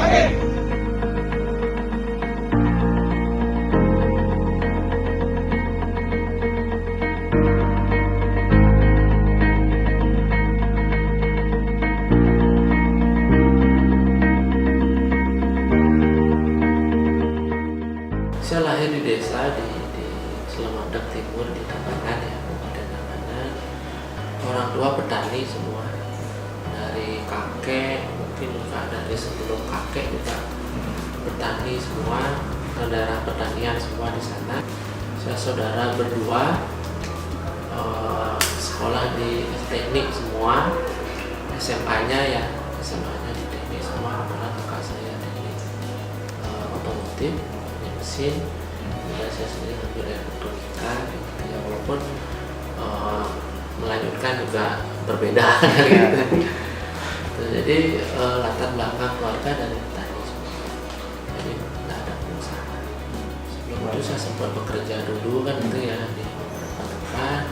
Saya lahir di desa di Slemandak Timur di Tabanan ya, Kabupaten Tabanan. Orang tua petani semua, dari kakek mungkin juga dari sebelum kakek juga petani semua, daerah pertanian semua di sana. Saya saudara berdua, sekolah di teknik semua, SMA-nya ya SMA-nya di teknik semua, karena kakak saya teknik otomotif, mesin, dan saya sendiri ambil elektronika gitu ya, walaupun melanjutkan juga berbeda gitu. Jadi latar belakang keluarga dari petani semua, jadi tidak ada pengusaha. Sebelum itu saya sempat bekerja dulu kan itu ya di beberapa tempat,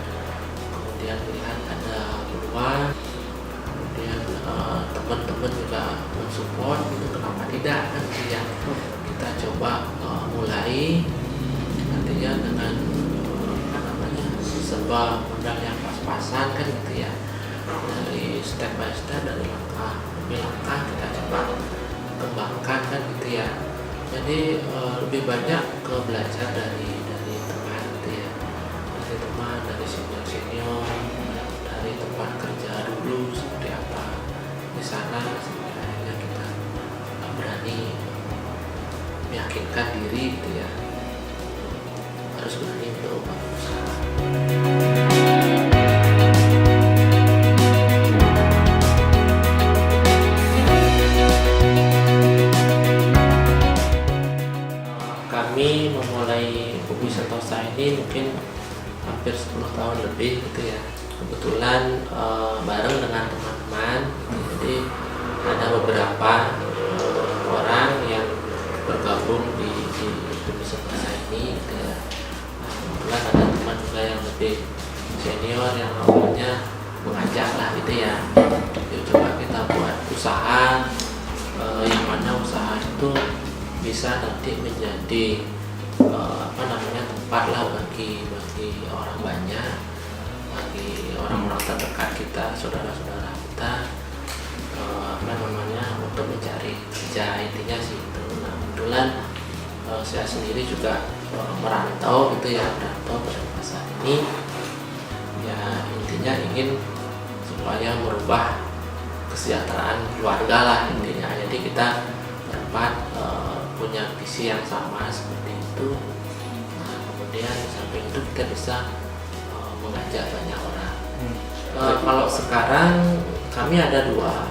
kemudian melihat ada peluang, kemudian teman-teman juga mensupport itu, kenapa tidak kan ya, kita coba mulai, artinya dengan sebuah modal yang pas-pasan kan gitu ya, dari step by step, dari langkah demi langkah kita coba kembangkan kan gitu ya. Jadi lebih banyak ke belajar dari teman gitu ya, dari teman, dari senior, dari tempat kerja dulu seperti apa di sana, sampai akhirnya kita berani meyakinkan diri gitu ya, harus berani untuk berusaha. Kami memulai Kopi Sentosa ini mungkin hampir 10 tahun lebih gitu ya. Kebetulan bareng dengan teman-teman gitu. Jadi ada beberapa orang yang bergabung di Kopi Sentosa ini gitu ya. Kebetulan ada teman juga yang lebih senior yang awalnya mengajak lah gitu ya. Yuk coba kita buat usaha, yang mana usaha itu bisa nanti menjadi tempat lah bagi orang banyak, bagi orang-orang terdekat kita, saudara-saudara kita, untuk mencari kerja, intinya sih itu. Nah, kebetulan saya sendiri juga merantau gitu ya, merantau pada masa ini ya, intinya ingin supaya merubah kesejahteraan keluarga lah intinya. Jadi kita dapat punya visi yang sama seperti itu. Nah, kemudian di samping itu kita bisa mengajak banyak orang. Kalau sekarang kami ada dua,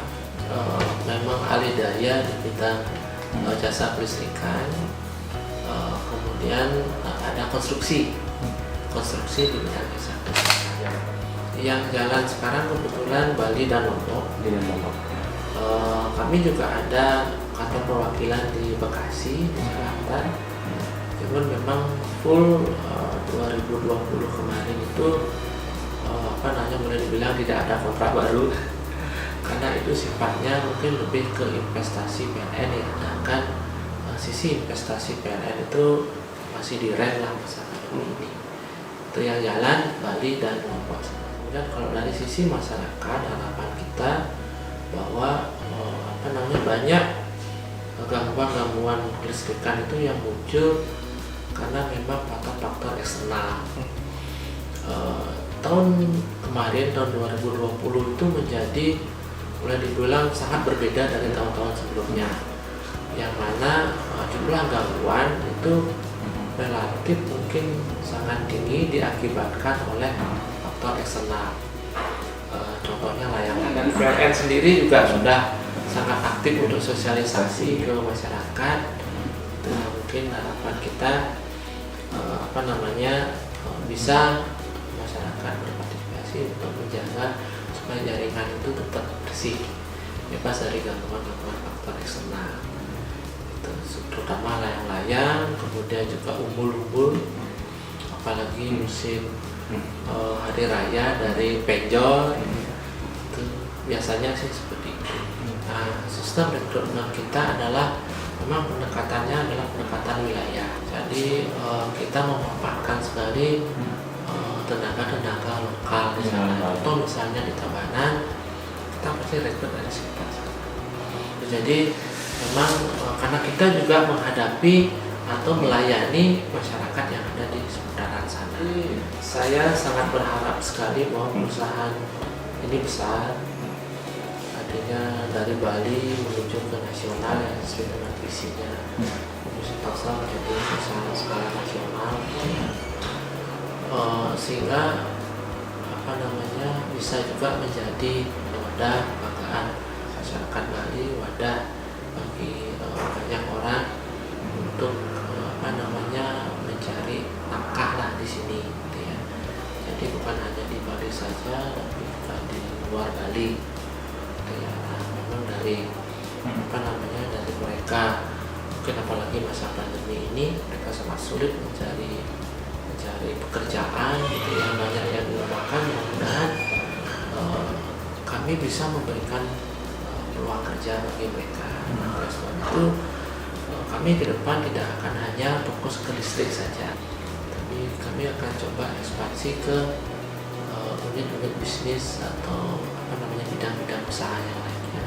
memang ahli daya di bidang jasa kelistrikan, kemudian ada konstruksi di bidang jasa kelistrikan. Yang jalan sekarang kebetulan Bali dan Lombok. Kami juga ada kantor perwakilan di Bekasi, di Selatan. Cuman memang full 2020 kemarin itu boleh dibilang tidak ada kontrak baru karena itu sifatnya mungkin lebih ke investasi PLN ya. Sedangkan sisi investasi PLN itu masih direm lah misalnya ini. Itu yang jalan Bali dan Lombok. Kemudian kalau dari sisi masyarakat, harapan kita bahwa banyak gangguan kelistrikan itu yang muncul karena memang faktor-faktor eksternal. Tahun kemarin, tahun 2020 itu menjadi boleh dibilang sangat berbeda dari tahun-tahun sebelumnya, yang mana jumlah gangguan itu relatif mungkin sangat tinggi diakibatkan oleh faktor eksternal. Contohnya layanan, dan PLN sendiri juga sudah sangat aktif untuk sosialisasi ke masyarakat. Nah, mungkin harapan kita bisa masyarakat berpartisipasi untuk menjaga supaya jaringan itu tetap bersih, bebas dari gangguan-gangguan faktor eksternal. Itu terutama layang-layang, kemudian juga umbul-umbul, apalagi musim hari raya dari penjor, itu biasanya sih seperti itu. Nah, sistem rekrutmen kita adalah memang pendekatannya adalah pendekatan wilayah. Jadi kita memanfaatkan sekali tenaga-tenaga lokal di sana. Contoh misalnya di Tabanan, kita pasti rekrut dari sekitar sana. Jadi memang karena kita juga menghadapi atau melayani masyarakat yang ada di seputaran sana. Saya sangat berharap sekali bahwa perusahaan ini besar, artinya dari Bali menuju ke nasional yang sesuai dengan visinya. Industri Telsa menjadi perusahaan skala nasional, sehingga bisa juga menjadi wadah kebanggaan masyarakat Bali, wadah bagi banyak orang untuk mencari nafkah lah di sini, gitu ya. Jadi bukan hanya di Bali saja, tapi juga di luar Bali, gitu ya. Nah, memang dari dari mereka, mungkin apalagi masa pandemi ini, mereka sangat sulit mencari pekerjaan, gitu ya. Banyak yang dirumahkan. Mudah-mudahan kami bisa memberikan peluang kerja bagi mereka. Oleh sebab itu kami ke depan tidak akan hanya fokus ke listrik saja, tapi kami akan coba ekspansi ke unit-unit bisnis atau bidang-bidang usaha yang lainnya.